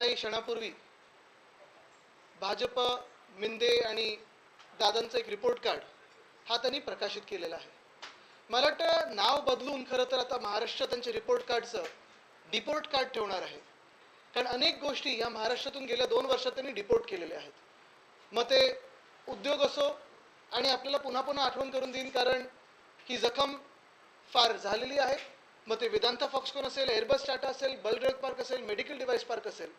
काही क्षणापूर्वी भाजप मिंदे आणि दादांचा एक रिपोर्ट कार्ड हा त्यांनी प्रकाशित केलेला आहे. मला वाटतं नाव बदलून खरं तर आता महाराष्ट्र त्यांचे रिपोर्ट कार्डचं डिपोर्ट कार्ड ठेवणार आहे. कारण अनेक गोष्टी या महाराष्ट्रातून गेल्या 2 वर्षात त्यांनी डिपोर्ट केलेल्या आहेत. मग ते उद्योग असो आणि आपल्याला पुन्हा पुन्हा आठवण करून देईन कारण ही जखम फार झालेली आहे. मग ते वेदांता फॉक्सकॉन असेल, एअरबस टाटा असेल, बलड्रग पार्क असेल, मेडिकल डिव्हाइस पार्क असेल,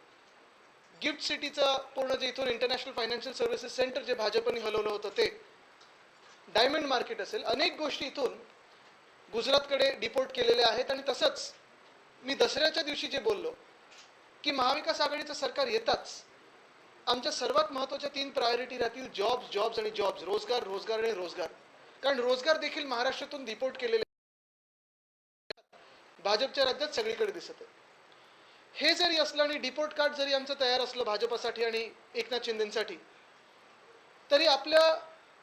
गिफ्ट सिटीचं पूर्ण जे इथून इंटरनॅशनल फायनान्शियल सर्व्हिसेस सेंटर जे भाजपने हलवलं होतं ते, डायमंड मार्केट असेल, अनेक गोष्टी इथून गुजरातकडे डिपोर्ट केलेल्या आहेत. आणि तसंच मी दसऱ्याच्या दिवशी जे बोललो की महाविकास आघाडीचं सरकार येताच आमच्या सर्वात महत्त्वाच्या 3 प्रायोरिटी राहतील जॉब्स, जॉब्स आणि जॉब्स, रोजगार, रोजगार आणि रोजगार. कारण रोजगार देखील महाराष्ट्रातून डिपोर्ट केलेले भाजपच्या राज्यात सगळीकडे दिसत आहे. हे जरी असलं आणि डिपोर्ट कार्ड जरी आमचं तयार असलं भाजपसाठी आणि एकनाथ शिंदेसाठी, तरी आपल्या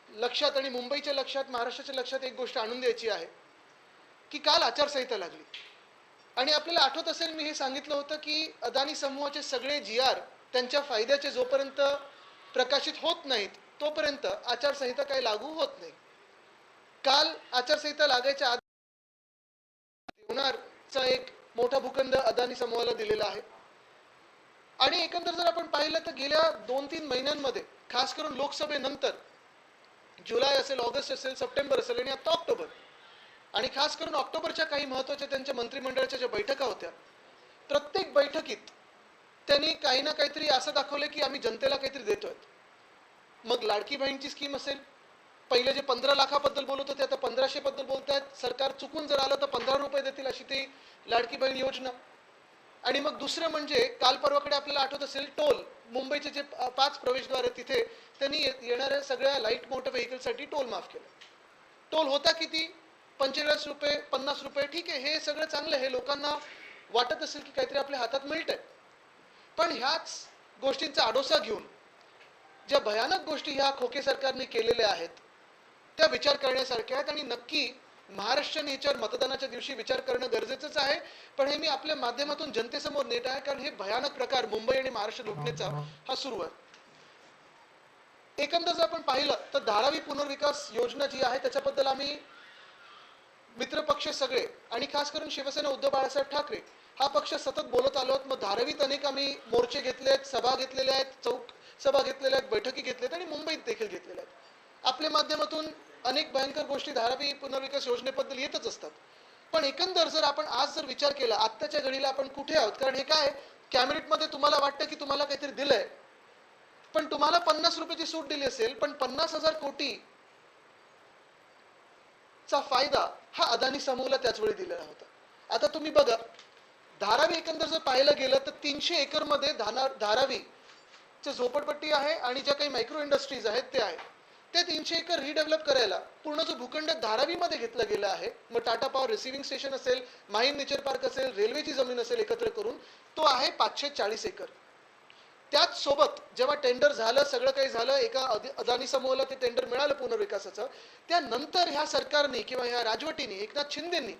लक्षात आणि मुंबईच्या लक्षात, महाराष्ट्राच्या लक्षात एक गोष्ट आणून द्यायची आहे की काल आचारसंहिता लागली आणि आपल्याला आठवत असेल मी हे सांगितलं होतं की अदानी समूहाचे सगळे GR त्यांच्या फायद्याचे जोपर्यंत प्रकाशित होत नाहीत तोपर्यंत आचारसंहिता काही लागू होत नाही. काल आचारसंहिता लागायच्या आधी देवनारचा एक मोठा भूखंड अदानी समूहाला दिलेला आहे. आणि एकंदर जर आपण पाहिलं तर गेल्या 2-3 महिन्यांमध्ये, खास करून लोकसभेनंतर, जुलै असेल, ऑगस्ट असेल, सप्टेंबर असेल आणि आता ऑक्टोबर, आणि खास करून ऑक्टोबरच्या काही महत्त्वाच्या त्यांच्या मंत्रिमंडळाच्या ज्या बैठका होत्या, प्रत्येक बैठकीत त्यांनी काही ना काहीतरी असं दाखवलं की आम्ही जनतेला काहीतरी देतोय. मग लाडकी बहीणची स्कीम असेल, पहिले जे 15 लाखाबद्दल बोलत होते आता 1500 बद्दल बोलतायत. सरकार चुकून जर आलं तर 15 रुपये देतील अशी ती लाडकी बहीण योजना. आणि मग दुसरं म्हणजे काल परवाकडे आपल्याला आठवत असेल टोल, मुंबईचे जे 5 प्रवेशद्वार आहेत तिथे त्यांनी येणाऱ्या सगळ्या लाईट मोटर व्हेकलसाठी टोल माफ केलं. टोल होता किती? 45 रुपये, 50 रुपये. ठीक आहे, हे सगळं चांगलं आहे, हे लोकांना वाटत असेल की काहीतरी आपल्या हातात मिळतंय. पण ह्याच गोष्टींचा आडोसा घेऊन ज्या भयानक गोष्टी ह्या खोके सरकारने केलेल्या आहेत त्या विचार करण्यासारख्या आहेत. आणि नक्की महाराष्ट्राने याच्यावर मतदानाच्या दिवशी विचार करणं गरजेचंच आहे. पण हे मी आपल्या माध्यमातून जनतेसमोर नेत आहे कारण हे भयानक प्रकार मुंबई आणि महाराष्ट्र लुटण्याचा हा सुरू आहे. एकंदर जर आपण पाहिलं तर धारावी पुनर्विकास योजना जी आहे त्याच्याबद्दल आम्ही मित्रपक्ष सगळे आणि खास करून शिवसेना उद्धव बाळासाहेब ठाकरे हा पक्ष सतत बोलत आलो आहोत. मग धारावीत अनेक आम्ही मोर्चे घेतले आहेत, सभा घेतलेल्या आहेत, चौक सभा घेतलेल्या आहेत, बैठकी घेतल्या आहेत आणि मुंबईत देखील घेतलेल्या आहेत. आपल्या माध्यमातून अनेक भयंकर गोष्टी धारावी पुनर्विकास योजनेबद्दल येतच असतात. पण एकंदर जर आपण आज जर विचार केला आत्ताच्या घडीला आपण कुठे आहोत, कारण हे काय कॅबिनेटमध्ये तुम्हाला वाटतं की तुम्हाला काहीतरी दिलंय, पण तुम्हाला 50 रुपयाची सूट दिली असेल, पण 50,000 कोटी चा फायदा हा अदानी समूहाला त्याच वेळी दिलेला होता. आता तुम्ही बघा, धारावी एकंदर जर पाहायला गेलं तर 300 एकर मध्ये धारावीचे झोपडपट्टी आहे आणि ज्या काही मायक्रो इंडस्ट्रीज आहेत ते आहे. ते 300 एकर रिडेव्हलप करायला पूर्ण जो भूखंड धारावीमध्ये घेतला गेला आहे, मग टाटा पॉवर रिसिव्हिंग स्टेशन असेल, माहीम नेचर पार्क असेल, रेल्वेची जमीन असेल, एकत्र करून तो आहे 540 एकर. त्याच सोबत जेव्हा टेंडर झालं, सगळं काही झालं, एका अदानी समूहाला ते टेंडर मिळालं पुनर्विकासाचं, त्यानंतर ह्या सरकारने किंवा ह्या राजवटीने, एकनाथ शिंदेंनी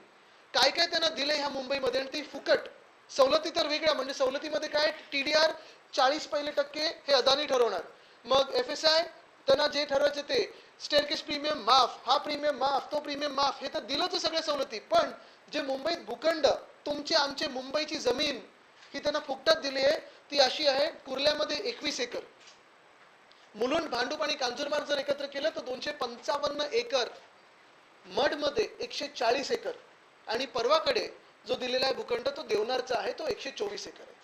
काय काय त्यांना दिले ह्या मुंबईमध्ये, आणि ती फुकट सवलती तर वेगळ्या. म्हणजे सवलतीमध्ये काय, TDR 40% हे अदानी ठरवणार, मग FSI त्यांना जे ठरवायचं ते, स्टेअरकेस प्रीमियम माफ, हा प्रीमियम माफ, तो प्रीमियम माफ, हे तर दिलंच सगळ्या सवलती. पण जे मुंबईत भूखंड, तुमचे आमचे मुंबईची जमीन ही त्यांना फुकटात दिली आहे. ती अशी आहे, कुर्ल्यामध्ये 21 एकर, मुलुंड, भांडूप आणि कांजूरमार्ग जर एकत्र केलं तर 255 एकर, मडमध्ये 140 एकर, आणि परवाकडे जो दिलेला आहे भूखंड तो देवनारचा आहे, तो 124 एकर आहे.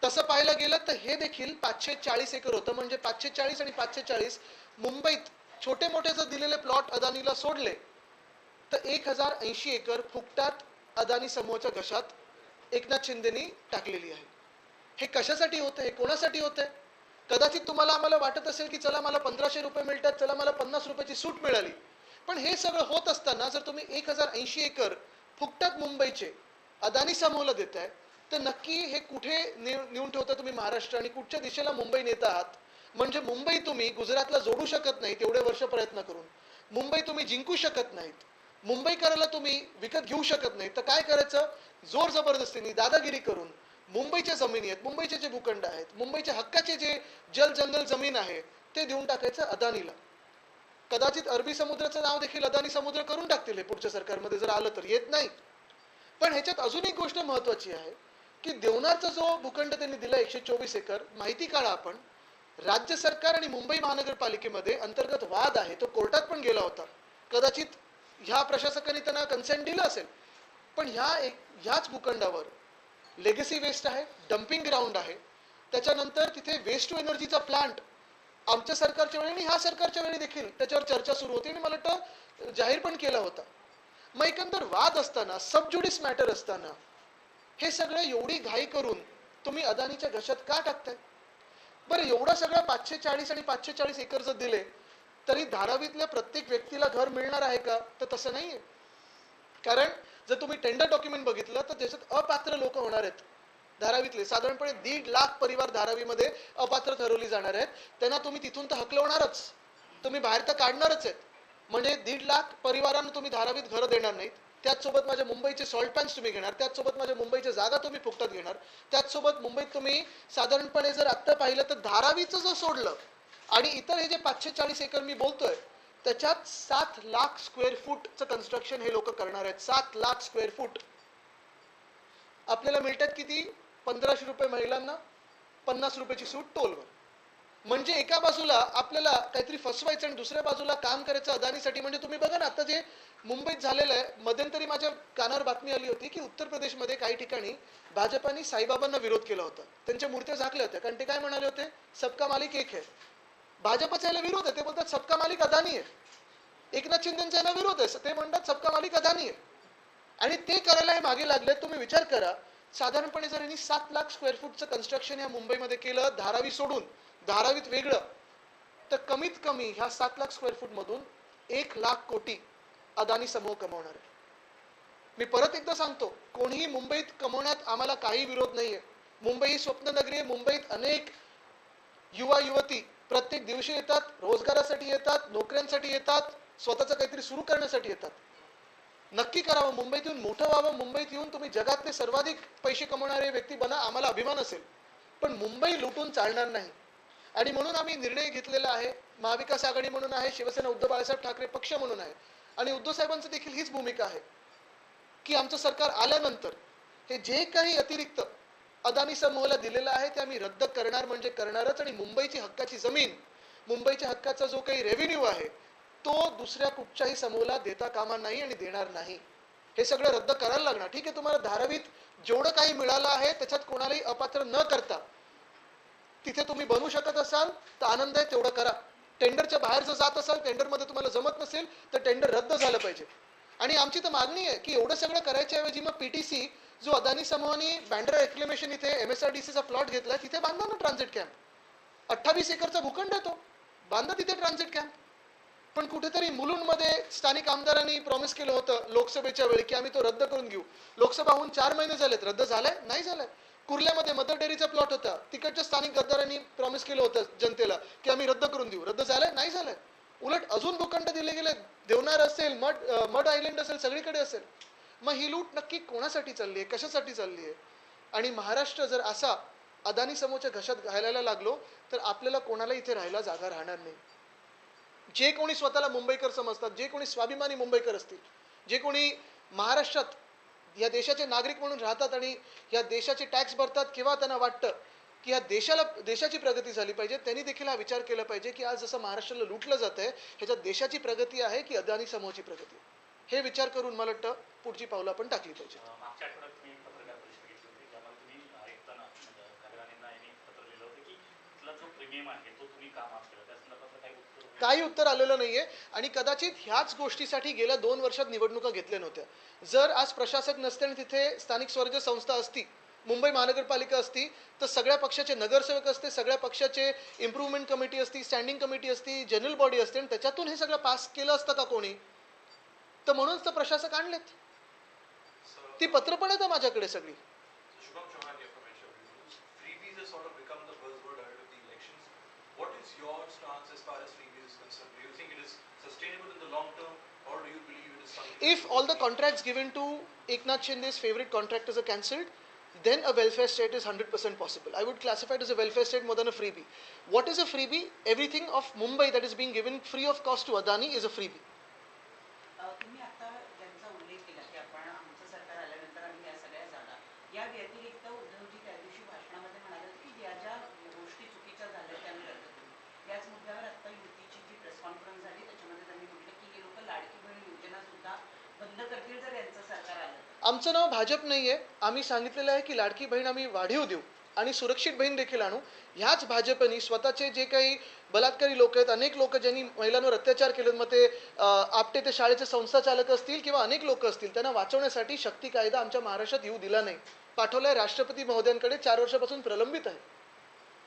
तसं पाहायला गेलं तर हे देखील 540 एकर होतं. म्हणजे 540 आणि 540 मुंबईत छोटे मोठे जर दिलेले प्लॉट अदानीला सोडले तर 1080 एकर फुकटात अदानी समूहाच्या घशात एकनाथ शिंदेनी टाकलेली आहे. हे कशासाठी होतं, हे कोणासाठी होतंय? कदाचित तुम्हाला आम्हाला वाटत असेल की चला मला 1500 रुपये मिळतात, चला मला 50 रुपयाची सूट मिळाली. पण हे सगळं होत असताना जर तुम्ही 1080 एकर फुकटात मुंबईचे अदानी समूहाला देताय तर नक्की हे कुठे नेऊन ठेवता तुम्ही महाराष्ट्र, आणि कुठच्या दिशेला मुंबई नेत आहात? म्हणजे मुंबई तुम्ही गुजरातला जोडू शकत नाहीत एवढे वर्ष प्रयत्न करून, मुंबई तुम्ही जिंकू शकत नाहीत, मुंबईकराला तुम्ही विकत घेऊ शकत नाही, तर काय करायचं? जोर जबरदस्तीने दादागिरी करून मुंबईच्या जमिनी आहेत, मुंबईचे जे भूखंड आहेत, मुंबईच्या हक्काचे जे जल जंगल जमीन आहे ते देऊन टाकायचं अदानीला. कदाचित अरबी समुद्राचं नाव देखील अदानी समुद्र करून टाकतील हे पुढच्या सरकारमध्ये जर आलं तर, येत नाही. पण ह्याच्यात अजून एक गोष्ट महत्वाची आहे की देवनारचा जो भूखंड त्यांनी दिला 124 एकर, माहिती काढा आपण, राज्य सरकार आणि मुंबई महानगरपालिकेमध्ये अंतर्गत वाद आहे, तो कोर्टात पण गेला होता. कदाचित ह्या प्रशासकाने त्यांना कन्सेंट दिलं असेल, पण ह्याच भूखंडावर लेगसी वेस्ट आहे, डम्पिंग ग्राउंड आहे, त्याच्यानंतर तिथे वेस्ट टू एनर्जीचा प्लांट आमच्या सरकारच्या वेळी आणि ह्या सरकारच्या वेळी देखील त्याच्यावर चर्चा सुरू होती आणि मला वाटतं जाहीर पण केला होता. मग एकंदर वाद असताना, सबज्युडिस मॅटर असताना हे सगळं एवढी घाई करून तुम्ही अदानीच्या घशात का टाकताय? बरं, एवढा सगळं 540 आणि 540 एकर जर दिले तरी धारावीतल्या प्रत्येक व्यक्तीला घर मिळणार आहे का? तर तसं नाहीये. कारण जर तुम्ही टेंडर डॉक्युमेंट बघितलं तर त्याच्यात अपात्र लोक होणार आहेत. धारावीतले साधारणपणे 1.5 लाख परिवार धारावीमध्ये अपात्र ठरवली जाणार आहेत. त्यांना तुम्ही तिथून तर हकलवणारच, तुम्ही बाहेर तर काढणारच आहेत. म्हणजे 1.5 लाख परिवारांना तुम्ही धारावीत घरं देणार नाहीत. त्याचसोबत माझ्या मुंबईचे सॉल्ट पॅन्स तुम्ही घेणार, त्याचसोबत माझ्या मुंबईच्या जागा तुम्ही फुकटात घेणार, त्याचसोबत मुंबईत तुम्ही साधारणपणे जर आत्ता पाहिलं तर धारावीचं जर सोडलं आणि इतर हे जे 540 एकर मी बोलतोय त्याच्यात 7 लाख स्क्वेअर फूटचं कन्स्ट्रक्शन हे लोक करणार आहेत. 7 लाख स्क्वेअर फूट. आपल्याला मिळतात किती? 1500 रुपये महिलांना, 50 रुपयाची सूट टोलवर. म्हणजे एका बाजूला आपल्याला काहीतरी फसवायचं आणि दुसऱ्या बाजूला काम करायचं अदानीसाठी. म्हणजे तुम्ही बघा ना आता जे मुंबईत झालेलं आहे, मध्यंतरी माझ्या कानावर बातमी आली होती की उत्तर प्रदेशमध्ये काही ठिकाणी भाजपाने साईबाबांना विरोध केला होता, त्यांच्या मूर्त्या झाकल्या होत्या, कारण ते काय म्हणाले होते, सबका मालिक एक है. भाजपचा याला विरोध आहे, ते बोलतात सबका मालिक अदानी आहे. एकनाथ शिंदेचा याला विरोध आहे, ते म्हणतात सबका मालिक अदानी आहे. आणि ते करायला हे मागे लागले. तुम्ही विचार करा, साधारणपणे जर यांनी 7 लाख स्क्वेअर फूटचं कन्स्ट्रक्शन या मुंबईमध्ये केलं, धारावी सोडून, धारावीत वेगळं, तर कमीत कमी ह्या 7 लाख स्क्वेअर फूट मधून 1 लाख कोटी अदानी समूह कमवणार आहे. मी परत एकदा सांगतो, कोणीही मुंबईत कमवण्यात आम्हाला काही विरोध नाहीये. मुंबई ही स्वप्ननगरी आहे. मुंबईत अनेक युवा युवती प्रत्येक दिवशी येतात, रोजगारासाठी येतात, नोकऱ्यांसाठी येतात, स्वतःचं काहीतरी सुरू करण्यासाठी येतात. नक्की करावं, मुंबईत येऊन मोठं व्हावं, मुंबईत येऊन तुम्ही जगातले सर्वाधिक पैसे कमवणारे व्यक्ती बना, आम्हाला अभिमान असेल. पण मुंबई लुटून चालणार नाही. आणि म्हणून आम्ही निर्णय घेतलेला आहे, महाविकास आघाडी म्हणून आहे, शिवसेना उद्धव बाळासाहेब ठाकरे पक्ष म्हणून आहे, आणि उद्धव साहेबांचं देखील हीच भूमिका आहे की आमचं सरकार आल्यानंतर हे जे काही अतिरिक्त अदानी समूहाला दिलेलं आहे ते आम्ही रद्द करणार म्हणजे करणारच. आणि मुंबईची हक्काची जमीन, मुंबईच्या हक्काचा जो काही रेव्हेन्यू आहे तो दुसऱ्या कुठच्याही समूहाला देता कामा नाही आणि देणार नाही. हे सगळं रद्द करायला लागणार. ठीक आहे, तुम्हाला धारावीत जेवढं काही मिळालं आहे त्याच्यात कोणालाही अपात्र न करता तिथे तुम्ही बनवू शकत असाल तर आनंद आहे, तेवढं करा. टेंडरच्या बाहेर जर जात असाल, टेंडरमध्ये तुम्हाला जमत नसेल तर टेंडर रद्द झालं पाहिजे. आणि आमची तर मागणी आहे की एवढं सगळं करायच्या ऐवजी मग पीटीसी जो अदानी समूहाने बँड्रा रेक्लेमेशन इथे MSRDCचा प्लॉट घेतला तिथे बांधा ना ट्रान्झिट कॅम्प. 28 एकरचा भूखंड आहे तो, बांधा तिथे ट्रान्झिट कॅम्प. पण कुठेतरी मुलुंडमध्ये स्थानिक आमदारांनी प्रॉमिस केलं होतं लोकसभेच्या वेळी की आम्ही तो रद्द करून घेऊ. लोकसभा होऊन 4 महिने झालेत, रद्द झालाय? नाही झालाय. कुर्ल्यामध्ये मदर डेअरीचा प्लॉट होता, तिकडच्या स्थानिक गद्दारांनी प्रॉमिस केलं होतं जनतेला की आम्ही रद्द करून देऊ, रद्द झालाय? नाही झालाय. उलट अजून भूखंड दिले गेले, देवनार असेल, मड आयलंड असेल, सगळीकडे असेल. मग ही लूट नक्की कोणासाठी चालली आहे, कशासाठी चालली आहे? आणि महाराष्ट्र जर असा अदानी समूहाच्या घशात घालायला लागलो तर आपल्याला कोणाला इथे राहायला जागा राहणार नाही. जे कोणी स्वतःला मुंबईकर समजतात, जे कोणी स्वाभिमानी मुंबईकर असतील, जे कोणी महाराष्ट्रात या देशाचे नागरिक म्हणून राहतात आणि या देशाचे टॅक्स भरतात, किंवा त्यांना वाटतं की या देशाची प्रगती झाली पाहिजे, त्यांनी देखील हा विचार केला पाहिजे की आज जसं महाराष्ट्राला लुटलं जात आहे ह्याच्यात देशाची प्रगती आहे की अदानी समूहाची प्रगती. हे विचार करून मला वाटतं पुढची पावलं आपण टाकली पाहिजे. मागच्या आठवड्यात तुम्ही पत्रकार परिषद घेतली होती, त्यामध्ये तुम्ही आयुक्तांना घरगाण्यांना यांनी पत्र लिहिलं होतं की तिथला जो प्रीमियम आहे तो तुम्ही का माफ केला, त्या संदर्भातलं काही उत्तर आलेलं नाहीये. आणि कदाचित ह्याच गोष्टीसाठी गेल्या 2 वर्षात निवडणुका घेतल्या नव्हत्या. जर आज प्रशासक नसते आणि तिथे स्थानिक स्वराज्य संस्था असती, मुंबई महानगरपालिका असती, तर सगळ्या पक्षाचे नगरसेवक असते, सगळ्या पक्षाचे इम्प्रूव्हमेंट कमिटी असती, स्टँडिंग कमिटी असती, जनरल बॉडी असते, आणि त्याच्यातून हे सगळं पास केलं असतं का कोणी? तर म्हणूनच तर प्रशासक आणलेत. ती पत्र पण येतं माझ्याकडे सगळी. If all the contracts given to Eknath Shinde's favorite contractors are cancelled, then a welfare state is 100% possible. I would classify it as a welfare state more than a freebie. What is a freebie? Everything of Mumbai that is being given free of cost to Adani is a freebie. तुम्ही आता ज्यांचा उल्लेख केला की आपण आमचं सरकार आल्यानंतर आम्ही या सगळ्या जागा, या व्यतिरिक्त उद्धवजी त्या दिवशी भाषणामध्ये म्हणाले की ज्या ज्या गोष्टी चुकीच्या झाल्या त्या आम्ही रद्द करू. याच मुद्द्यावर आता युतीची जी प्रेस कॉन्फरन्स झाली त्याच्यामध्ये त्यांनी म्हटलं की हे लोक लाडकी बहीण योजना सुद्धा बंद करतील जर यांचं सरकार आलं. आमचं नाव भाजप नाही आहे. आम्ही सांगितलेलं आहे की लाडकी बहीण आम्ही वाढीव देऊ आणि सुरक्षित बहीण देखील आणू. ह्याच भाजपनी स्वतःचे जे काही बलात्कारी लोक आहेत, अनेक लोक ज्यांनी महिलांवर अत्याचार केले, मग ते आपटे ते शाळेचे संस्थाचालक असतील किंवा अनेक लोक असतील, त्यांना वाचवण्यासाठी शक्ती कायदा आमच्या महाराष्ट्रात येऊ दिला नाही. पाठवलाय राष्ट्रपती महोदयांकडे, 4 वर्षापासून प्रलंबित आहे.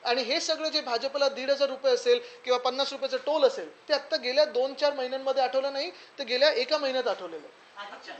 आणि हे सगळं जे भाजपला 1,500 रुपये असेल किंवा 50 रुपयाचं टोल असेल ते आत्ता गेल्या 2-4 महिन्यांमध्ये आठवलं नाही, तर गेल्या 1 महिन्यात आठवलेलं आहे.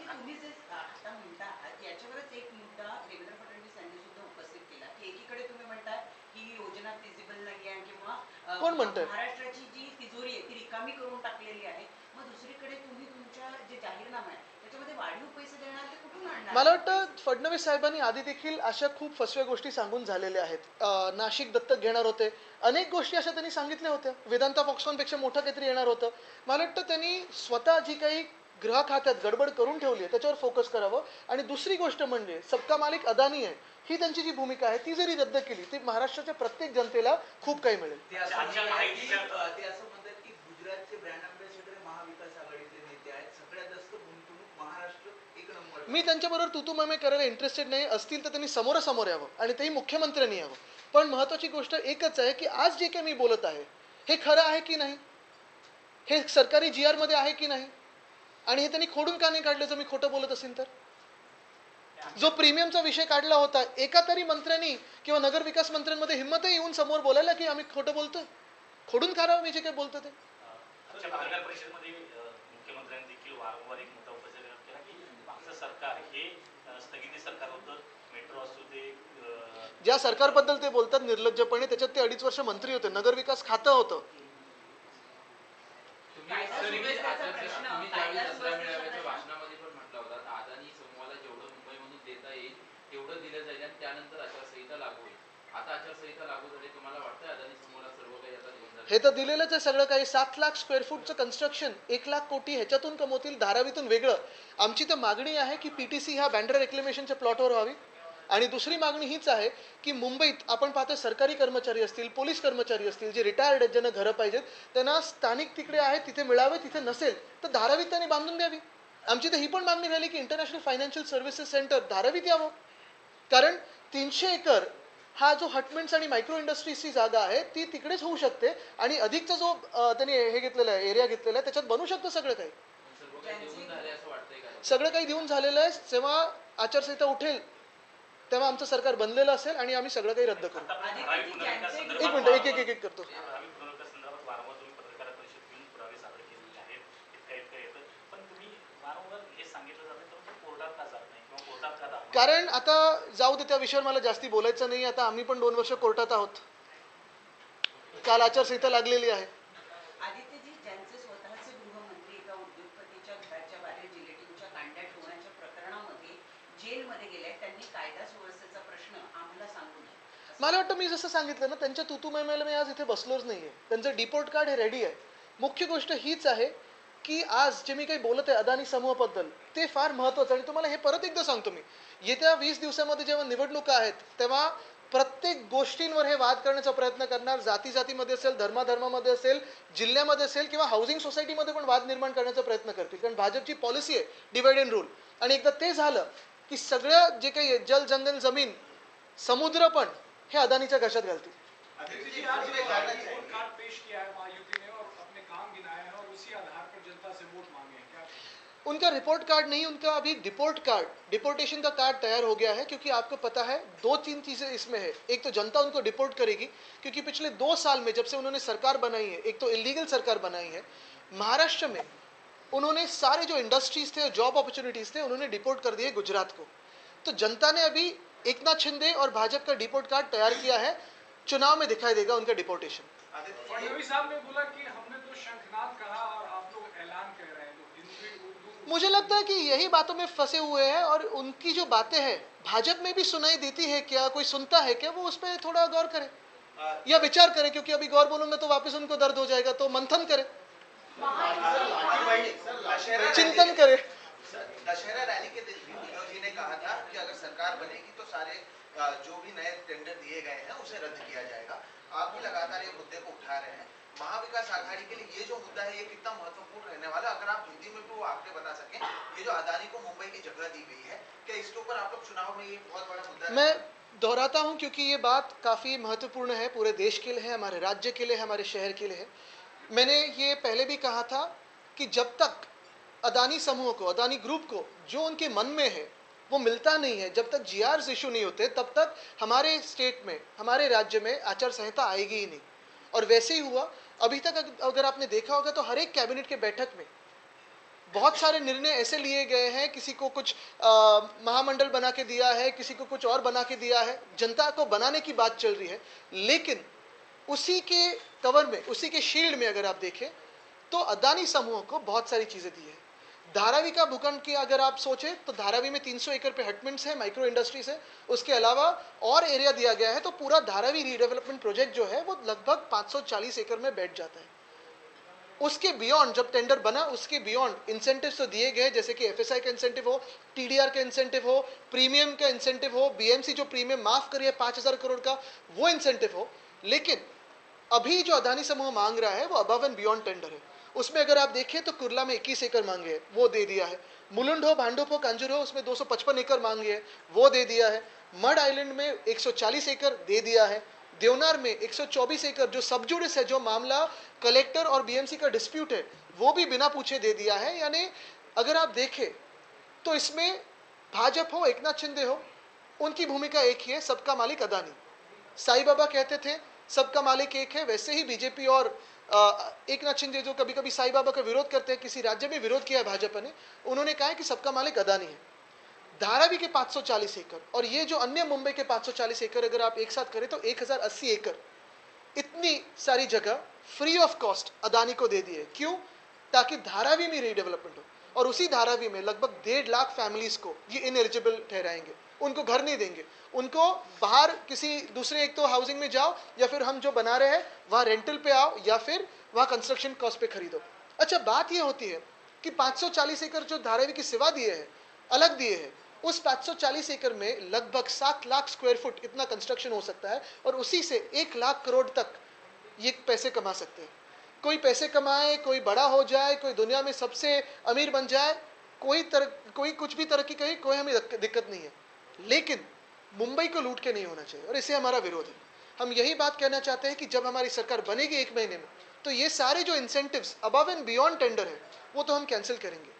तुम्ही जे आता म्हणता आहात याच्यावरच एक मुद्दा देवेंद्र फडणवीस यांनी सुद्धा उपस्थित केला की एकीकडे तुम्ही म्हणताय की ही योजना फिजिबल नाही आहे किंवा कोण म्हणतंय? महाराष्ट्राची जी तिजोरी आहे ती रिकामी करून टाकलेली आहे. मग दुसरीकडे तुम्ही तुमच्या जे जाहीरनामा आहे त्याच्यामध्ये वाढीव पैसे देणार ते कुठून आणणार? मला वाटतं फडणवीस साहेबांनी आधी देखील अशा खूप फसव्या गोष्टी सांगून झालेल्या आहेत. नाशिक दत्तक घेणार होते, अनेक गोष्टी अशा त्यांनी सांगितल्या होत्या. वेदांता फॉक्सकॉनपेक्षा मोठं काहीतरी येणार होतं. मला वाटतं त्यांनी स्वतः जी काही गृह खात्यात गडबड करून ठेवली आहे त्याच्यावर फोकस करावं. आणि दुसरी गोष्ट म्हणजे सबका मालिक अदानी आहे, ही त्यांची जी भूमिका आहे ती जरी रद्द केली ती महाराष्ट्राच्या प्रत्येक जनतेला खूप काही मिळेल. ते असं म्हणतात की गुजरातचे ब्रँड अँबॅसेडर महाविकास आघाडीचे नेते आहेत, सगळ्यात जास्त गुंतवणूक महाराष्ट्र 1 नंबर. मी त्यांच्याबरोबर तुतुममे करायला इंटरेस्टेड नाही. असतील तर त्यांनी समोरासमोर यावं आणि तेही मुख्यमंत्र्यांनी यावं. पण महत्त्वाची गोष्ट एकच आहे की आज जे काही मी बोलत आहे हे खरं आहे की नाही, हे सरकारी GR मध्ये आहे की नाही, आणि हे त्यांनी खोडून का नाही काढलं. जर मी खोटं बोलत असेल तर जो प्रीमियमचा विषय काढला होता, एका तरी मंत्र्यांनी किंवा नगरविकास मंत्र्यांमध्ये हिंमतही येऊन समोर बोलायला की आम्ही खोटं बोलतोय. खोडून काढावं मी जे काही बोलतो ते. पत्रकार परिषदेमध्ये मुख्यमंत्र्यांनी देखील वारंवार एक मुद्दा उपस्थित केला की मागचं सरकार हे स्थगिती सरकार होतं. मेट्रो असू दे, ज्या सरकारबद्दल ते बोलतात निर्लज्जपणे, त्याच्यात ते 2.5 वर्ष मंत्री होते, नगरविकास खातं होतं. भाषणामध्ये पण म्हटलं होतं अदानी समूहाला जेवढं मुंबईमधून देता येईल तेवढं दिलं जाईल आणि त्यानंतर आचारसंहिता लागू होईल. आता आचारसंहिता लागू झाली, तुम्हाला वाटतं अदानी समूहाला सर्व काही आता देऊन जाईल? हे तर दिलेलंच आहे सगळं काही. 7 लाख स्क्वेअर फूटचं कन्स्ट्रक्शन, 1 लाख कोटी ह्याच्यातून कमवतील, धारावीतून वेगळं. आमची तर मागणी आहे की PTC ह्या बँड्रा रेक्लेमेशनच्या प्लॉटवर व्हावी. आणि दुसरी मागणी हीच आहे की मुंबईत आपण पाहतो सरकारी कर्मचारी असतील, पोलीस कर्मचारी असतील, जे रिटायर्ड आहेत, ज्यांना घरं पाहिजेत, त्यांना स्थानिक तिकडे आहेत तिथे मिळावे. तिथे नसेल तर धारावीत त्यांनी बांधून द्यावी. आमची तर ही पण मागणी राहिली की इंटरनॅशनल फायनान्शियल सर्व्हिसेस सेंटर धारावीत यावं. कारण 300 एकर हा जो हटमेंट्स आणि मायक्रो इंडस्ट्रीजची जागा आहे ती तिकडेच होऊ शकते. आणि अधिकचा जो त्यांनी हे घेतलेला आहे, एरिया घेतलेला आहे, त्याच्यात बनू शकतं सगळं काही. सगळं काही देऊन झालेलं आहे. जेव्हा आचारसंहिता उठेल तेव्हा आमचं सरकार बनलेलं असेल आणि आम्ही सगळं काही रद्द करू. एक मिनिट, एक करतो. कारण आता जाऊ दे, त्या विषयावर मला जास्ती बोलायचं नाही. आता आम्ही पण 2 वर्ष कोर्टात आहोत. काल आचारसंहिता लागलेली आहे. आदित्यजी, ज्यांचे स्वतःचे गृहमंत्री एका उद्योगपतीच्या घराच्या बाहेर जिलेटिनच्या कांड्या ठेवण्याच्या प्रकरणामध्ये जेलमध्ये गेले, त्यांनी कायदा सुव्यवस्थेचा प्रश्न आम्हाला सांगू नये. मला वाटतं मी जसं सांगितलं ना, त्यांच्या तुतुमैमेला मी आज इथे बसलोच नाहीये. त्यांचं डिपोर्ट कार्ड हे रेडी आहे. मुख्य गोष्ट हीच आहे की आज जे मी काही बोलत आहे अदानी समूहाबद्दल ते फार महत्त्वाचं. आणि तुम्हाला हे परत एकदा सांगतो मी, येत्या 20 दिवसामध्ये जेव्हा निवडणुका आहेत तेव्हा प्रत्येक गोष्टींवर हे वाद करण्याचा प्रयत्न करणार. जाती जातीमध्ये असेल, धर्माधर्मामध्ये असेल, जिल्ह्यामध्ये असेल किंवा हाऊसिंग सोसायटीमध्ये पण वाद निर्माण करण्याचा प्रयत्न करतील. कारण भाजपची पॉलिसी आहे डिवाइड अँड रूल. आणि एकदा ते झालं की सगळं जे काही जल जंगल जमीन समुद्र पण हे अदानीच्या घशात घालतील. उनका रिपोर्ट कार्ड नहीं, उनका अभी डिपोर्टेशन का कार्ड तैयार हो गया है. क्योंकि आपको पता है 2-3 चीज़ें इसमें है. एक तो जनता उनको डिपोर्ट करेगी क्योंकि पिछले 2 साल में जब से उन्होंने सरकार बनाई है, एक तो इलीगल सरकार बनाई है. महाराष्ट्र में उन्होंने सारे जो इंडस्ट्रीज थे, जॉब अपॉर्चुनिटीज थे, उन्होंने डिपोर्ट कर दिए गुजरात को. तो जनता ने अभी एकनाथ शिंदे और भाजपा का डिपोर्ट कार्ड तैयार किया है. चुनाव में दिखाई देगा उनका डिपोर्टेशन. फडणवीस साहब ने बोला कि हमने तो शंखनाद कहा और आप लोग ऐलान कह रहे हैं. मुझे लगता है कि यही बातों में फंसे हुए हैं और उनकी जो बातें हैं भाजपा में भी सुनाई देती है क्या, कोई सुनता है क्या, वो उस पर थोड़ा गौर करे या विचार करे, क्योंकि अभी गौर बोलूंगा तो वापस उनको दर्द हो जाएगा, तो मंथन करे, चिंतन करे। दशहरा रैली के दिन भी उद्धव जी ने कहा था कि अगर सरकार बनेगी तो सारे जो भी नए टेंडर दिए गए हैं उसे रद्द किया जाएगा। आप भी लगातार ये मुद्दे को उठा रहे हैं। महाविकास आघाड़ी के लिए ये जो मुद्दा है ये कितना महत्वपूर्ण रहने वाला, अगर आप हिंदी में भी वो आंकड़े बता सकें, ये जो अदानी को मुंबई की जगह दी गई है, क्या इसके ऊपर आप लोग चुनाव में ये बहुत बड़ा मुद्दा मैं दोहराता हूं क्योंकि ये बात काफी महत्वपूर्ण है, पूरे देश के लिए है, हमारे राज्य के लिए, हमारे शहर के लिए है। मैंने ये पहले भी कहा था कि जब तक अदानी समूह को, अदानी ग्रुप को जो उनके मन में है वो मिलता नहीं है, जब तक जीआरस इशू नहीं होते तब तक हमारे स्टेट में, हमारे राज्य में आचार संहिता आएगी ही नहीं। और वैसे ही हुआ। अभी तक अगर आपने देखा होगा तो हर एक कैबिनेट के बैठक में बहुत सारे निर्णय ऐसे लिए गए हैं, किसी को कुछ महामंडल बना के दिया है, किसी को कुछ और बना के दिया है, जनता को बनाने की बात चल रही है, लेकिन उसी के कवर में, उसी के शील्ड में अगर आप देखें तो अदानी समूह को बहुत सारी चीजें दी है। धारावी का भूखंड की अगर आप सोचें तो धारावी में 300 एकड़ पे हटमेंट्स है, माइक्रो इंडस्ट्रीज है, उसके अलावा और एरिया दिया गया है, तो पूरा धारावी रीडेवलपमेंट प्रोजेक्ट जो है वो लगभग 540 एकड़ में बैठ जाता है। उसके बियॉन्ड जब टेंडर बना, उसके बियॉन्ड इंसेंटिव्स तो दिए गए, जैसे कि एफएसआई का इंसेंटिव हो, टीडीआर का इंसेंटिव हो, प्रीमियम का इंसेंटिव हो, बीएमसी जो प्रीमियम माफ करिए 5000 करोड़ का वो इंसेंटिव हो, लेकिन अभी जो अदानी समूह मांग रहा है वो अबव एंड बियॉन्ड टेंडर है। उसमें अगर आप देखें तो कुर्ला में 21 एकड़ मांगे है, वो दे दिया है। मुलुंड हो, भांडुप हो, कांजूर हो, उसमें 255 एकड़ मांगे है, वो दे दिया है। मड आइलैंड में 140 एकड़ दे दिया है। देवनार में 124 एकड़ जो सबजुडिस है, जो मामला कलेक्टर और बीएमसी का डिस्प्यूट है, वो भी बिना पूछे दे दिया है। यानी अगर आप देखें तो इसमें भाजपा हो, एकनाथ शिंदे हो, उनकी भूमिका एक ही है, सबका मालिक अदानी। साईं बाबा कहते थे सबका मालिक एक है, वैसे ही बीजेपी और एकनाथ शिंदे जो कभी कभी साईं बाबा का विरोध करते हैं, किसी राज्य में विरोध किया है भाजपा ने, उन्होंने कहा है कि सबका मालिक अदानी है। धारावी के 540 एकड़ और ये जो अन्य मुंबई के 540 एकड़ अगर आप एक साथ करें तो 1080 एकड़, इतनी सारी जगह फ्री ऑफ कॉस्ट अदानी को दे दिए। क्यों? ताकि धारावी में रीडेवलपमेंट हो, और उसी धारावी में लगभग 1.5 लाख फैमिलीज को ये इनएलिजिबल ठहराएंगे, उनको घर नहीं देंगे, उनको बाहर किसी दूसरे, एक तो हाउसिंग में जाओ या फिर हम जो बना रहे हैं वहाँ रेंटल पे आओ या फिर वहाँ कंस्ट्रक्शन कॉस्ट पे खरीदो। अच्छा, बात ये होती है कि 540 एकड़ जो धारावी की सेवा दिए हैं, अलग दिए हैं, उस 540 एकड़ में लगभग 7 लाख स्क्वायर फुट इतना कंस्ट्रक्शन हो सकता है, और उसी से 1 लाख करोड़ तक ये पैसे कमा सकते हैं। कोई पैसे कमाए, कोई बड़ा हो जाए, कोई दुनिया में सबसे अमीर बन जाए, कोई कुछ भी तरक्की करे, कोई हमें दिक्कत नहीं है, लेकिन मुंबई को लूट के नहीं होना चाहिए, और इसे हमारा विरोध है। हम यही बात कहना चाहते हैं कि जब हमारी सरकार बनेगी 1 महीने में, तो ये सारे जो incentives above end beyond tender है वो तो हम कैंसिल करेंगे।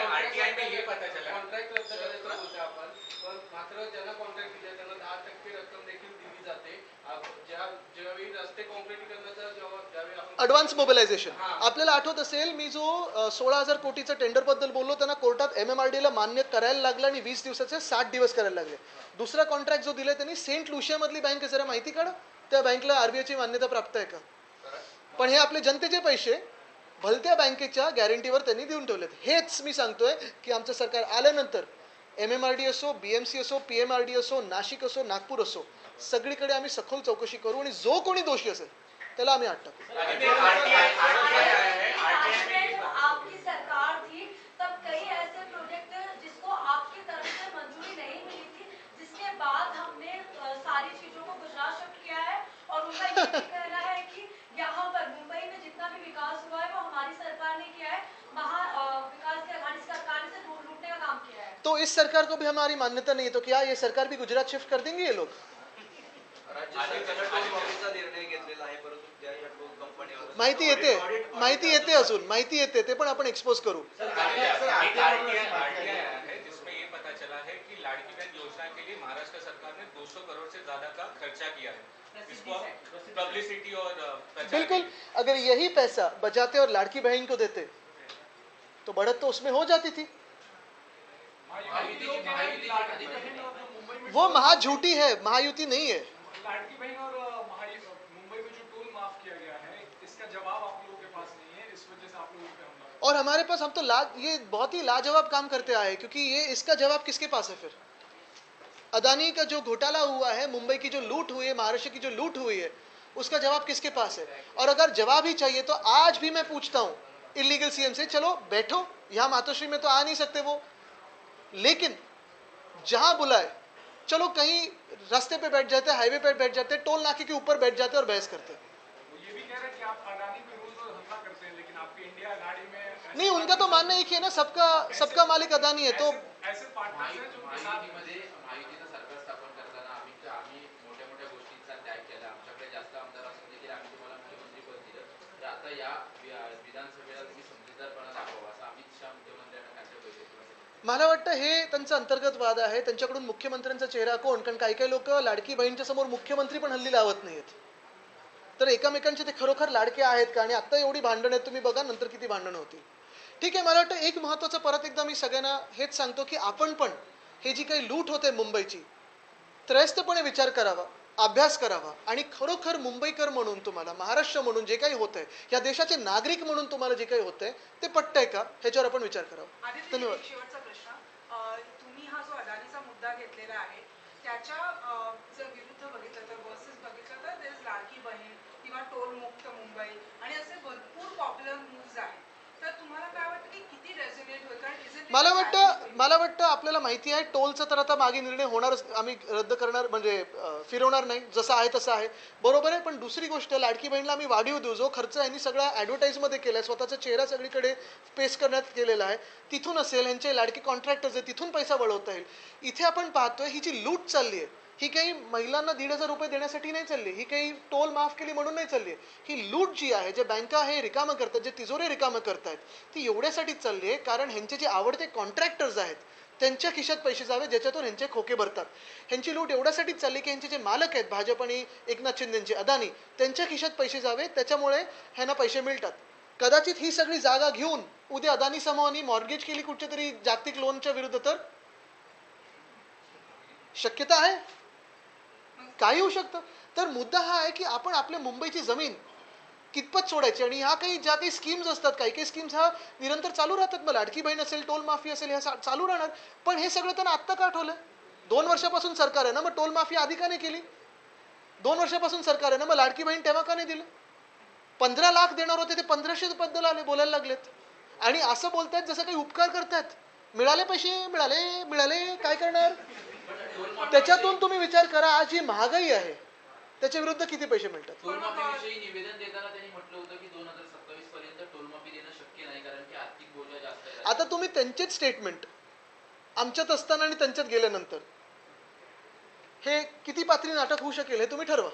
आरटीआय में ये पता चला कॉन्ट्रॅक्ट रद्द करायचं बोलते आपण, पण मात्र ज्यांना कॉन्ट्रॅक्ट दिले त्यांना 10% रक्कम देखील दिली जाते। ज्यावेळी रस्ते काँक्रिटीकरणाचा ज्यावेळी आपण ॲडव्हान्स मोबिलायझेशन, आपल्याला आठवत असेल मी जो 16,000 कोटीचा टेंडर बद्दल बोललो, त्यांना कोर्टात एमएमआरडीला मान्य करायला लागलं आणि 20 दिवसाचे 60 दिवस करायला लागले। दुसरा कॉन्ट्रॅक्ट जो दिलाय त्यांनी सेंट लुशिया मधली बँक, जरा माहिती काढा त्या बँकला आरबीआयची मान्यता प्राप्त आहे का? पण हे आपले जनतेचे पैसे भलत्या बँकेच्या गॅरंटीवर त्यांनी देऊन ठेवलेत। हेच मी सांगतोय की आमचं सरकार आल्यानंतर एमएमआरडी असो, बीएमसी असो, पीएमआरडी असो, नाशिक असो, नागपूर असो, सगळीकडे आम्ही सखोल चौकशी करू आणि जो कोणी दोषी असेल त्याला आम्ही आत टाकू। आपकी सरकार थी तब कई ऐसे प्रोजेक्ट जिसको आपकी तरफ से मंजूरी नहीं मिली थी, जिसके बाद हमने सारी चीजों को गुजरात शिफ्ट किया है, और उनका ये भी कहना है कि यहाँ पर मुंबई में जितना भी विकास हुआ है वो हमारी सरकार ने किया है, विकास की अघाड़ी सरकार से लूटने का काम किया है। तो इस सरकार को भी हमारी मान्यता नहीं है, तो क्या ये सरकार भी गुजरात शिफ्ट कर देंगे ये लोग? माहिती येते अजून माहिती येते, ते पण आपण एक्सपोज करू। जिसमें ये पता चला है कि लाड़की बहन योजना के लिए महाराष्ट्र सरकार ने 200 करोड़ से ज्यादा का खर्चा किया है। इसको पब्लिसिटी और बिल्कुल, अगर यही पैसा बचाते और लाड़की बहन को देते तो बढ़त तो उसमें हो जाती थी। वो महाझूठी है, महायुति नहीं है। लाड़की बहन और मुंबई में जो टोल माफ किया गया है, इसका जवाब आप लोगों के पास नहीं है, इस वजह से आप लोगों पे हमला। और हमारे पास हम तो ये बहुत ही लाजवाब काम करते आए, क्योंकि ये इसका जवाब किसके पास है फिर? अदानी का जो घोटाला हुआ है, मुंबई की जो लूट हुई है, महाराष्ट्र की जो लूट हुई है, उसका जवाब किसके पास है? और अगर जवाब ही चाहिए तो आज भी मैं पूछता हूं इलीगल सीएम से, चलो बैठो, यहां मातोश्री में तो आ नहीं सकते वो, लेकिन जहां बुलाए चलो कहीं रास्ते पे बैठ जाते, हाईवे पे बैठ जाते, टोल नाके के ऊपर बैठ जाते और बहस करते। वो ये भी कह रहे हैं कि आप अडानी पे रोज रोज हमला करते हैं, लेकिन आपके इंडिया गाड़ी में नहीं, उनका तो मानना एक ही है ना, सबका मालिक अदानी है। तो ऐसे पार्टनर्स हैं जो उनके साथ महायुतीमध्ये महायुतीचं सरकार स्थापन करताना आम्ही मोठ्या मोठ्या गोष्टींचा त्याग केला, आमच्याकडे जास्त आमदार असून देखील आम्ही तुम्हाला मुख्यमंत्री पद दिलं, तर आता या विधानसभेला तुम्ही समजूतदारपणा दाखवा असं अमित शहा मुख्यमंत्र्यांना कालच्या बैठकीमध्ये. मला वाटतं हे त्यांचा अंतर्गत वाद आहे, त्यांच्याकडून मुख्यमंत्र्यांचा चेहरा कोण, कारण काही काही लोक लाडकी बहीणच्या समोर मुख्यमंत्री पण हल्ली लावत नाहीत, तर एकमेकांचे ते खरोखर लाडके आहेत का? आणि आता एवढी भांडण आहेत, तुम्ही बघा नंतर किती भांडणं होतील. ठीक आहे, मला वाटतं एक महत्त्वाचं परत एकदा मी सगळ्यांना हेच सांगतो की आपण पण हे जी काही लूट होते मुंबईची, त्रयस्थपणे विचार करावा, अभ्यास करावा, आणि खरोखर मुंबईकर म्हणून तुम्हाला, महाराष्ट्र म्हणून जे काही होतंय, या देशाचे नागरिक म्हणून तुम्हाला जे काही होतंय ते पटतंय का, ह्याच्यावर आपण विचार करावा. आदित्य, धन्यवाद. एक शेवटचा प्रश्न. तुम्ही हा जो अदानीचा मुद्दा घेतलेला आहे त्याच्या जर विरुद्ध बघितलं तर वर्सेस बघितलं तर देश लाडकी बहीण किंवा टोल मुक्त मुंबई आणि असे भरपूर पॉप्युलर मूव्ज आहेत, तर तुम्हाला काय वाटतं की किती रेझोनेट होईल? कारण मला वाटतं आपल्याला माहिती आहे टोलचा तर आता मागे निर्णय होणारच, आम्ही रद्द करणार म्हणजे फिरवणार नाही, जसं आहे तसं आहे, बरोबर आहे. पण दुसरी गोष्ट, लाडकी बहीणला आम्ही वाढीव देऊ, जो खर्च यांनी सगळा ॲडव्हर्टाईजमध्ये केला आहे, स्वतःचा चेहरा सगळीकडे पेश करण्यात केलेला आहे, तिथून असेल, यांचे लाडके कॉन्ट्रॅक्टर्स आहे, तिथून पैसा वळवता येईल. इथे आपण पाहतोय ही जी लूट चालली आहे, ही काही महिलांना 1,500 रुपये देण्यासाठी नाही चालली, ही काही टोल माफ केली म्हणून नाही चालली, ही लूट जी आहे, जे बँका हे रिकामं करतात, जे तिजोरे रिकामं करतायत, ती एवढ्यासाठीच चालली आहे कारण ह्यांचे जे आवडते कॉन्ट्रॅक्टर्स आहेत त्यांच्या खिशात पैसे जावे, ज्याच्यातून ह्यांचे खोके भरतात. ह्यांची लूट एवढ्यासाठीच चालली की ह्यांचे जे मालक आहेत, भाजप आणि एकनाथ शिंदेचे अदानी, त्यांच्या खिशात पैसे जावे, त्याच्यामुळे ह्यांना पैसे मिळतात. कदाचित ही सगळी जागा घेऊन उद्या अदानी समूहाने मॉर्गेज केली कुठच्या तरी जागतिक लोनच्या विरुद्ध, तर शक्यता आहे, काही होऊ शकतं. तर मुद्दा हा आहे की आपण आपल्या मुंबईची जमीन कितपत सोडायची, आणि ह्या काही ज्या काही स्कीम्स असतात, काही काही स्कीम्स ह्या निरंतर चालू राहतात. मग लाडकी बहीण असेल, टोल माफी असेल, ह्या चालू राहणार. पण हे सगळं त्यांना आत्ता का आठवलं? 2 वर्षापासून सरकार आहे ना, मग टोल माफी आधी का नाही केली? 2 वर्षापासून सरकार आहे ना, मग लाडकी बहीण तेव्हा का नाही दिलं? 15 लाख देणार होते ते 1500 बद्दल आले, बोलायला लागलेत, आणि असं बोलतायत जसं काही उपकार करतायत. मिळाले पैसे, मिळाले, काय करणार? त्याच्यातून तुम्ही विचार करा, आज ही महागाई आहे त्याच्या विरुद्ध किती पैसे मिळतात. टोलमाफीविषयी निवेदन देताना त्यांनी म्हटलं होतं की 2027 पर्यंत टोलमाफी देणं शक्य नाही कारण की आर्थिक बोजा जास्त आहे. आता तुम्ही त्यांचेच स्टेटमेंट आमच्यात असताना आणि त्यांच्यात गेल्यानंतर हे किती पात्री नाटक होऊ शकेल हे तुम्ही ठरवा.